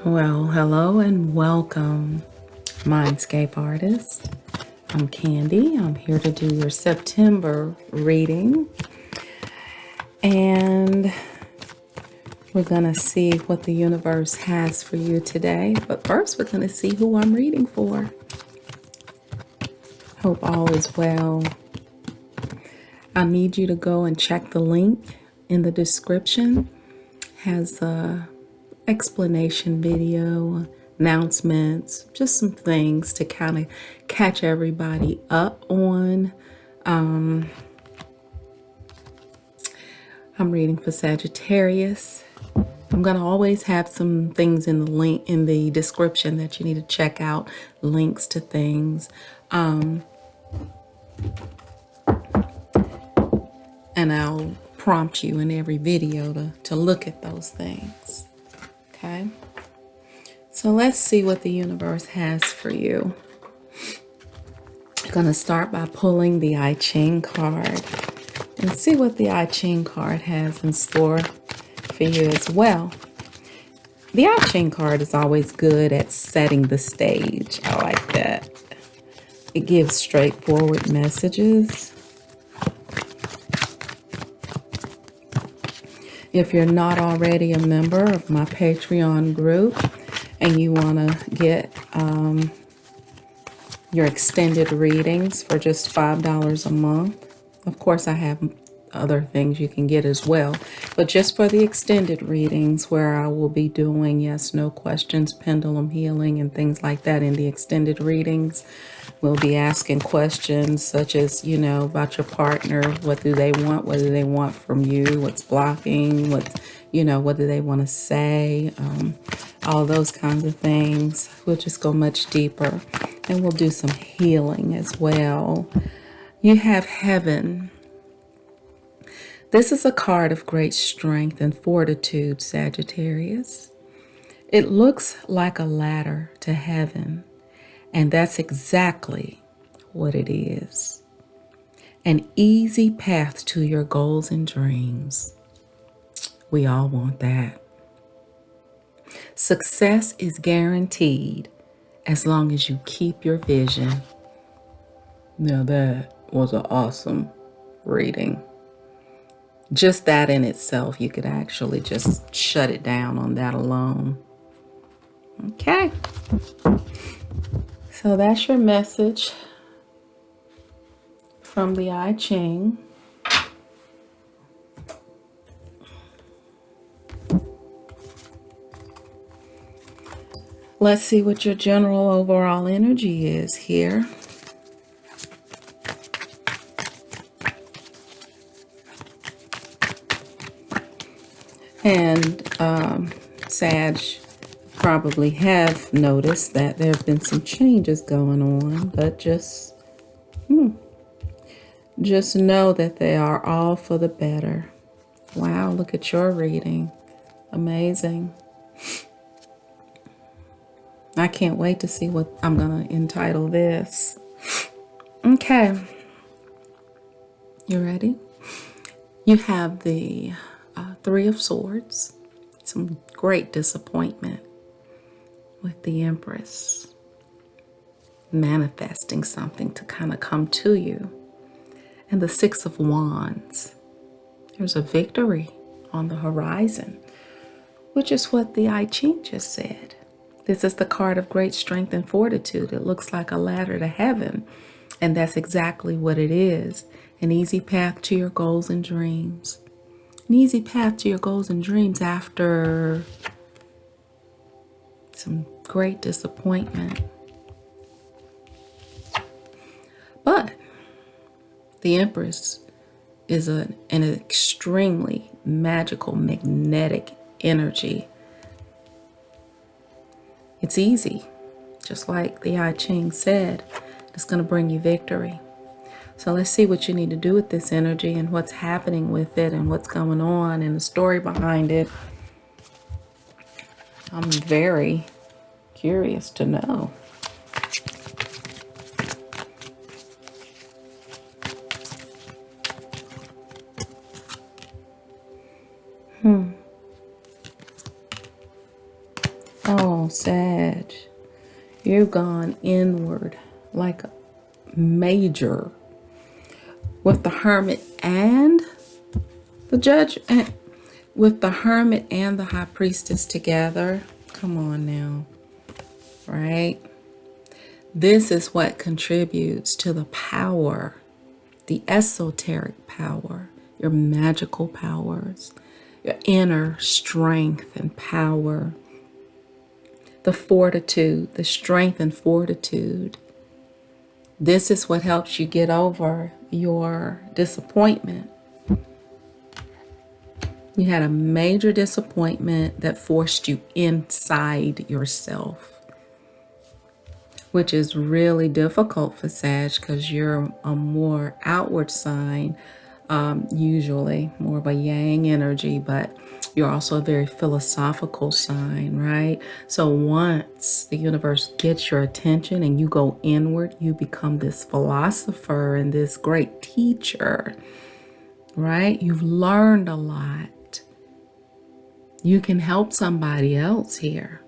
Well, hello and welcome, Mindscape artist. I'm Candy. I'm here to do your September reading. And we're going to see what the universe has for you today. But first, we're going to see who I'm reading for. Hope all is well. I need you to go and check the link in the description. Has a explanation video, announcements, just some things to kind of catch everybody up on. I'm reading for Sagittarius. I'm going to always have some things in the link in the description that you need to check out, links to things. And I'll prompt you in every video to look at those things. Okay, so let's see what the universe has for you. I'm going to start by pulling the I Ching card and see what the I Ching card has in store for you as well. The I Ching card is always good at setting the stage. I like that. It gives straightforward messages. If you're not already a member of my Patreon group and you want to get your extended readings for just $5 a month, of course I have other things you can get as well, but just for the extended readings where I will be doing yes, no questions, pendulum healing and things like that in the extended readings. We'll be asking questions such as, you know, about your partner. What do they want? What do they want from you? What's blocking? What do they want to say? All those kinds of things. We'll just go much deeper and we'll do some healing as well. You have Heaven. This is a card of great strength and fortitude, Sagittarius. It looks like a ladder to heaven. And that's exactly what it is. An easy path to your goals and dreams. We all want that. Success is guaranteed as long as you keep your vision. Now that was an awesome reading. Just that in itself, you could actually just shut it down on that alone. Okay. So that's your message from the I Ching. Let's see what your general overall energy is here. And Sag probably have noticed that there have been some changes going on, but just know that they are all for the better. Wow, look at your reading. Amazing. I can't wait to see what I'm going to entitle this. Okay. You ready? You have the Three of Swords. Some great disappointment with the Empress. Manifesting something to kind of come to you. And the Six of Wands. There's a victory on the horizon, which is what the I Ching just said. This is the card of great strength and fortitude. It looks like a ladder to heaven. And that's exactly what it is. An easy path to your goals and dreams. An easy path to your goals and dreams after some great disappointment. But the Empress is an extremely magical, magnetic energy. It's easy, just like the I Ching said. It's going to bring you victory. So let's see what you need to do with this energy and what's happening with it and what's going on and the story behind it. I'm very curious to know. Oh, Wow, Sag. You've gone inward like a major with the Hermit and the Judge, with the Hermit and the High Priestess together. Come on now, right? This is what contributes to the power, the esoteric power, your magical powers, your inner strength and power, the fortitude, the strength and fortitude. This is what helps you get over your disappointment. You had a major disappointment that forced you inside yourself, which is really difficult for Sag because you're a more outward sign, usually more of a yang energy, but you're also a very philosophical sign, right? So once the universe gets your attention and you go inward, you become this philosopher and this great teacher, right? You've learned a lot. You can help somebody else here.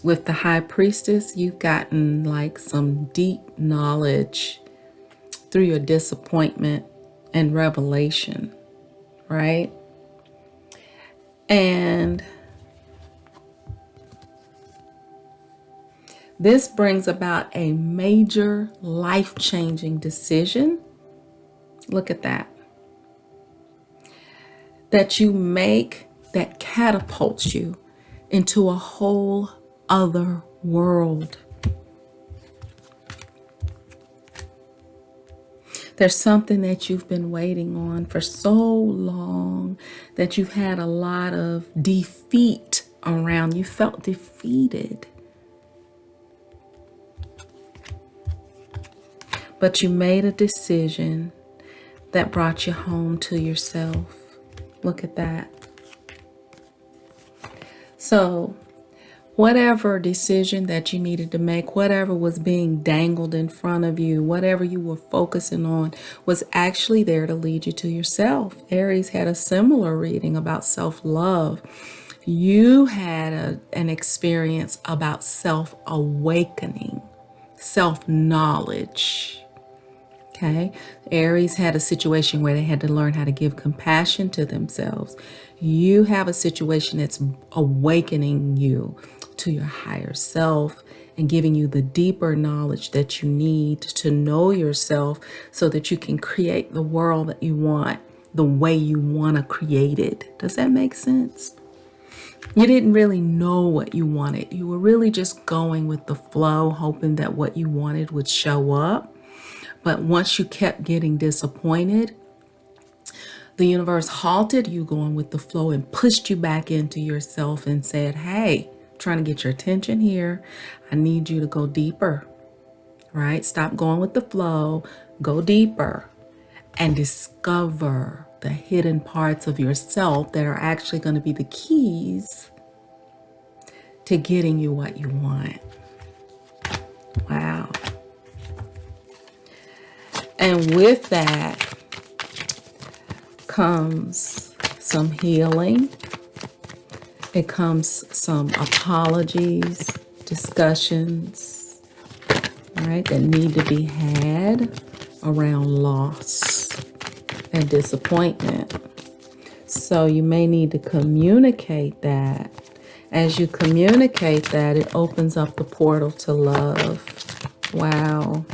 With the High Priestess, you've gotten like some deep knowledge through your disappointment and revelation, right? And this brings about a major life-changing decision. Look at that. That you make that catapults you into a whole other world. There's something that you've been waiting on for so long, that you've had a lot of defeat around. You felt defeated. But you made a decision that brought you home to yourself. Look at that. So whatever decision that you needed to make, whatever was being dangled in front of you, whatever you were focusing on was actually there to lead you to yourself. Aries had a similar reading about self-love. You had an experience about self-awakening, self-knowledge. Okay, Aries had a situation where they had to learn how to give compassion to themselves. You have a situation that's awakening you to your higher self and giving you the deeper knowledge that you need to know yourself so that you can create the world that you want the way you want to create it. Does that make sense? You didn't really know what you wanted. You were really just going with the flow, hoping that what you wanted would show up. But once you kept getting disappointed, the universe halted you going with the flow and pushed you back into yourself and said, hey, I'm trying to get your attention here. I need you to go deeper, right? Stop going with the flow, go deeper and discover the hidden parts of yourself that are actually going to be the keys to getting you what you want. Wow. And with that comes some healing. It comes some apologies, discussions, right, that need to be had around loss and disappointment. So you may need to communicate that. As you communicate that, it opens up the portal to love. Wow.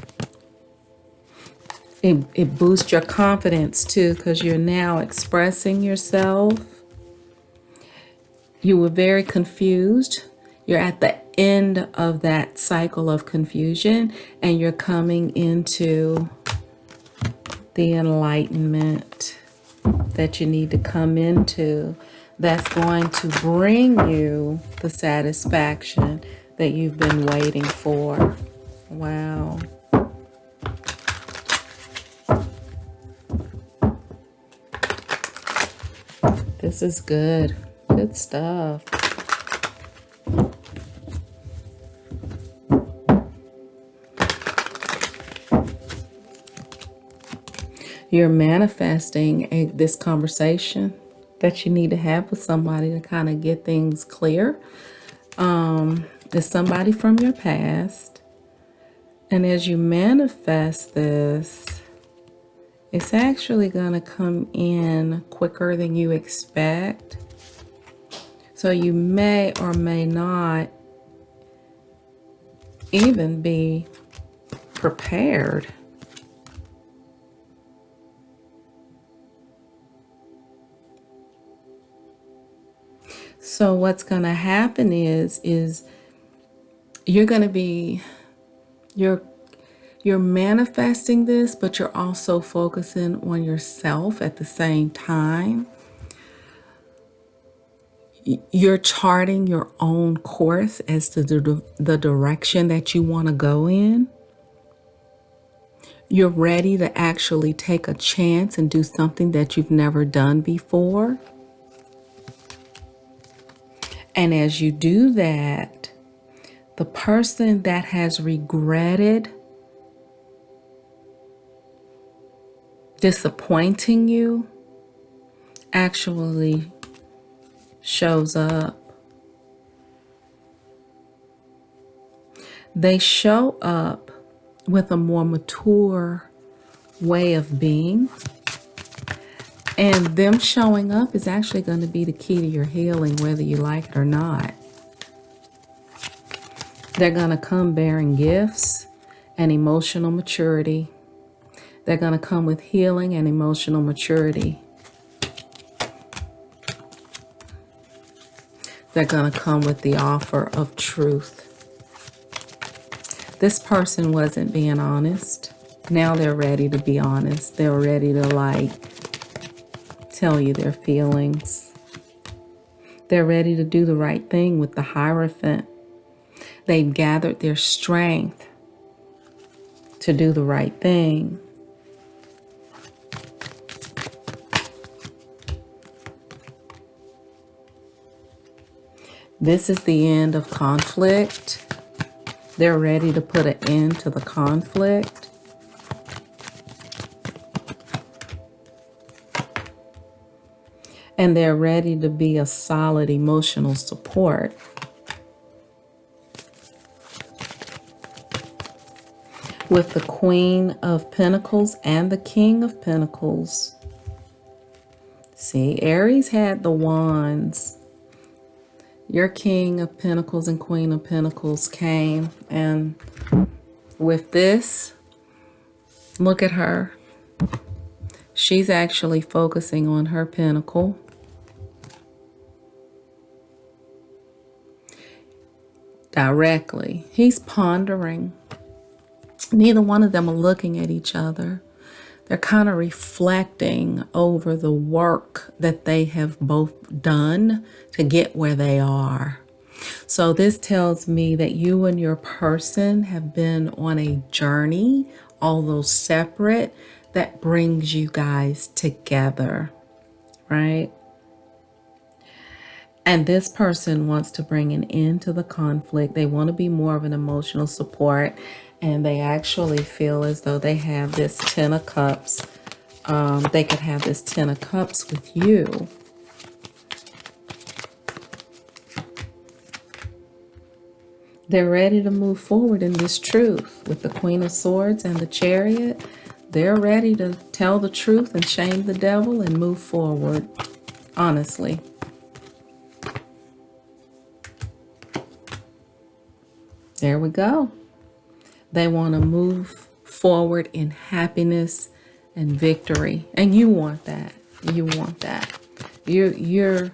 It boosts your confidence too, because you're now expressing yourself. You were very confused. You're at the end of that cycle of confusion and you're coming into the enlightenment that you need to come into. That's going to bring you the satisfaction that you've been waiting for. Wow. This is good. Good stuff. You're manifesting this conversation that you need to have with somebody to kind of get things clear. It's somebody from your past. And as you manifest this, it's actually going to come in quicker than you expect. So you may or may not even be prepared. So what's going to happen is you're going to be, you're manifesting this, but you're also focusing on yourself at the same time. You're charting your own course as to the direction that you want to go in. You're ready to actually take a chance and do something that you've never done before. And as you do that, the person that has regretted disappointing you actually shows up. They show up with a more mature way of being. And them showing up is actually going to be the key to your healing, whether you like it or not. They're going to come bearing gifts and emotional maturity. They're going to come with healing and emotional maturity. They're going to come with the offer of truth. This person wasn't being honest. Now they're ready to be honest. They're ready to tell you their feelings. They're ready to do the right thing with the Hierophant. They've gathered their strength to do the right thing. This is the end of conflict. They're ready to put an end to the conflict. And they're ready to be a solid emotional support. With the Queen of Pentacles and the King of Pentacles. See, Aries had the wands. Your King of Pentacles and Queen of Pentacles came, and with this, look at her. She's actually focusing on her pentacle. Directly. He's pondering. Neither one of them are looking at each other. They're kind of reflecting over the work that they have both done to get where they are. So this tells me that you and your person have been on a journey, although separate, that brings you guys together, right? And this person wants to bring an end to the conflict. They want to be more of an emotional support. And they actually feel as though they have this 10 of Cups. They could have this 10 of Cups with you. They're ready to move forward in this truth. With the Queen of Swords and the Chariot, they're ready to tell the truth and shame the devil and move forward, honestly. There we go. They want to move forward in happiness and victory. And you want that. You want that. You're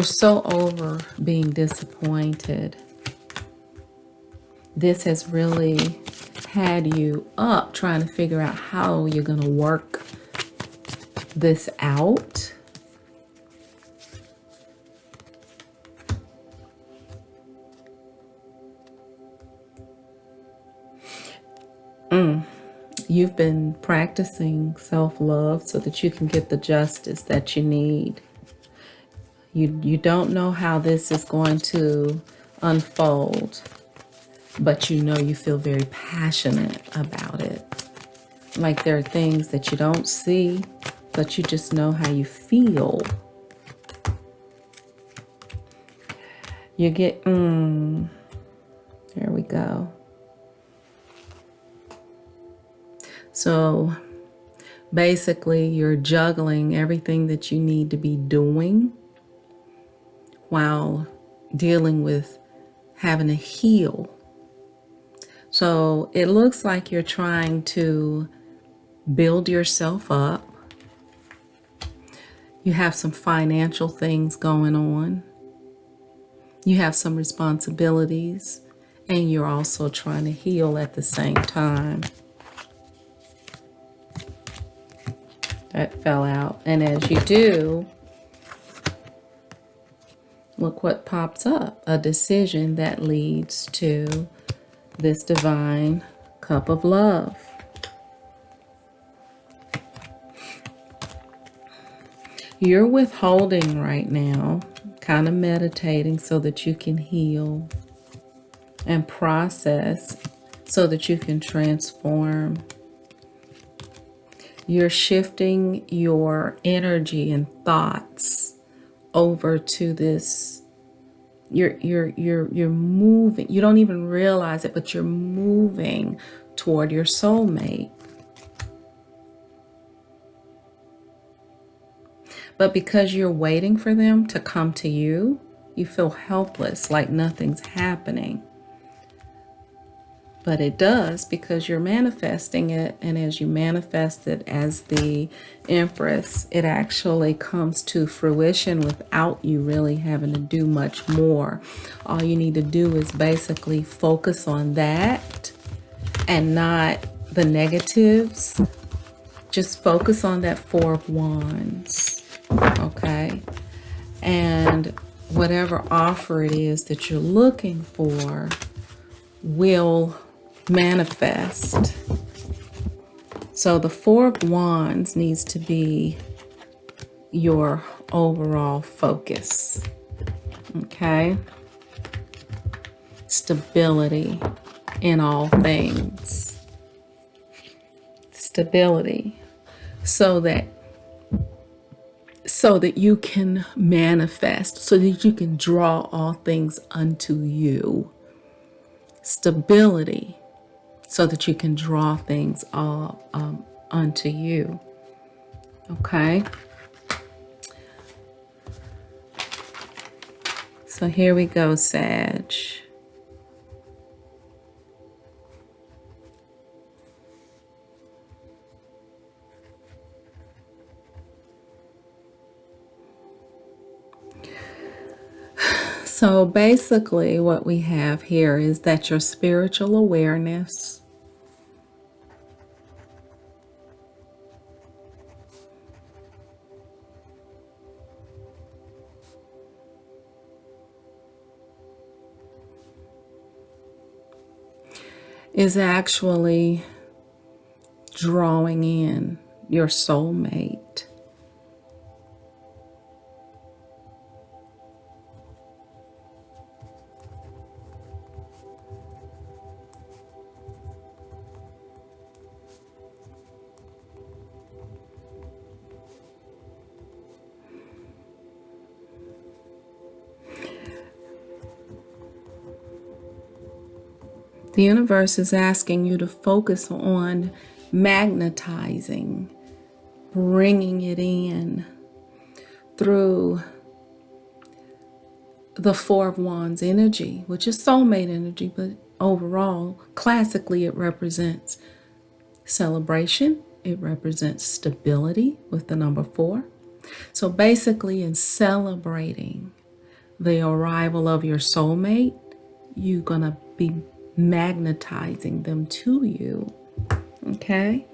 so over being disappointed. This has really had you up trying to figure out how you're going to work this out. You've been practicing self-love so that you can get the justice that you need. You don't know how this is going to unfold, but you know you feel very passionate about it. Like there are things that you don't see, but you just know how you feel. You get, there we go. So basically, you're juggling everything that you need to be doing while dealing with having to heal. So it looks like you're trying to build yourself up. You have some financial things going on. You have some responsibilities, and you're also trying to heal at the same time. That fell out. And as you do, look what pops up. A decision that leads to this divine cup of love. You're withholding right now, kind of meditating so that you can heal and process so that you can transform. You're shifting your energy and thoughts over to this. You're moving. You don't even realize it, but you're moving toward your soulmate. But because you're waiting for them to come to you, you feel helpless, like nothing's happening. But it does, because you're manifesting it. And as you manifest it as the Empress, it actually comes to fruition without you really having to do much more. All you need to do is basically focus on that and not the negatives. Just focus on that Four of Wands. Okay, and whatever offer it is that you're looking for will manifest. So the Four of Wands needs to be your overall focus. Okay, stability in all things. Stability, so that you can manifest, so that you can draw all things unto you. Stability, so that you can draw things all unto you. Okay. So here we go, Sag. So basically what we have here is that your spiritual awareness is actually drawing in your soulmate. The universe is asking you to focus on magnetizing, bringing it in through the Four of Wands energy, which is soulmate energy, but overall, classically, it represents celebration. It represents stability with the number 4. So basically, in celebrating the arrival of your soulmate, you're going to be magnetizing them to you. Okay?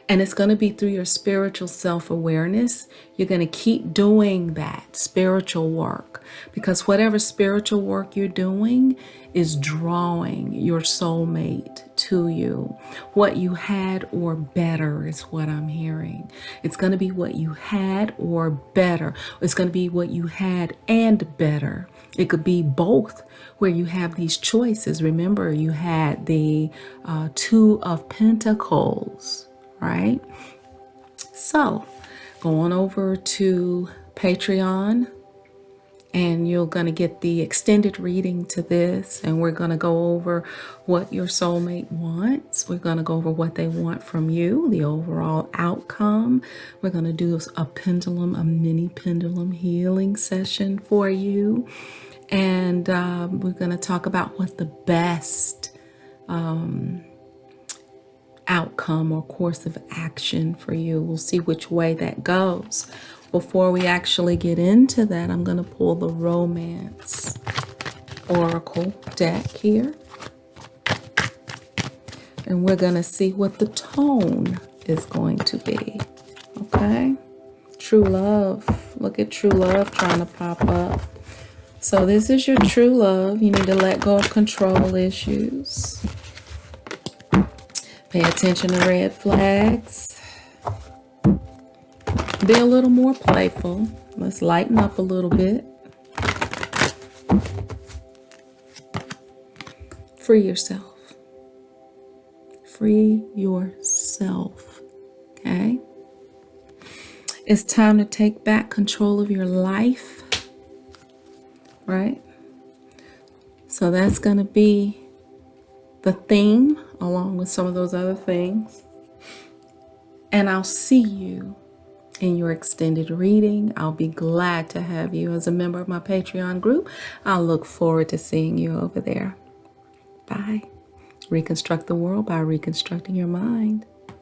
And it's going to be through your spiritual self-awareness. You're going to keep doing that spiritual work, because whatever spiritual work you're doing is drawing your soulmate to you. What you had or better is what I'm hearing. It's going to be what you had or better. It's going to be what you had and better. It could be both, where you have these choices. Remember, you had the Two of Pentacles, right? So go on over to Patreon And you're going to get the extended reading to this, and we're going to go over what your soulmate wants. We're going to go over what they want from you, the overall outcome. We're going to do a mini pendulum healing session for you. And we're going to talk about what the best outcome or course of action for you. We'll see which way that goes. Before we actually get into that, I'm going to pull the Romance Oracle deck here. And we're going to see what the tone is going to be. Okay? True love. Look at true love trying to pop up. So this is your true love. You need to let go of control issues. Pay attention to red flags. Be a little more playful. Let's lighten up a little bit. Free yourself. Free yourself. Okay? It's time to take back control of your life. Right? So that's going to be the theme, along with some of those other things. And I'll see you in your extended reading. I'll be glad to have you as a member of my Patreon group. I'll look forward to seeing you over there. Bye. Reconstruct the world by reconstructing your mind.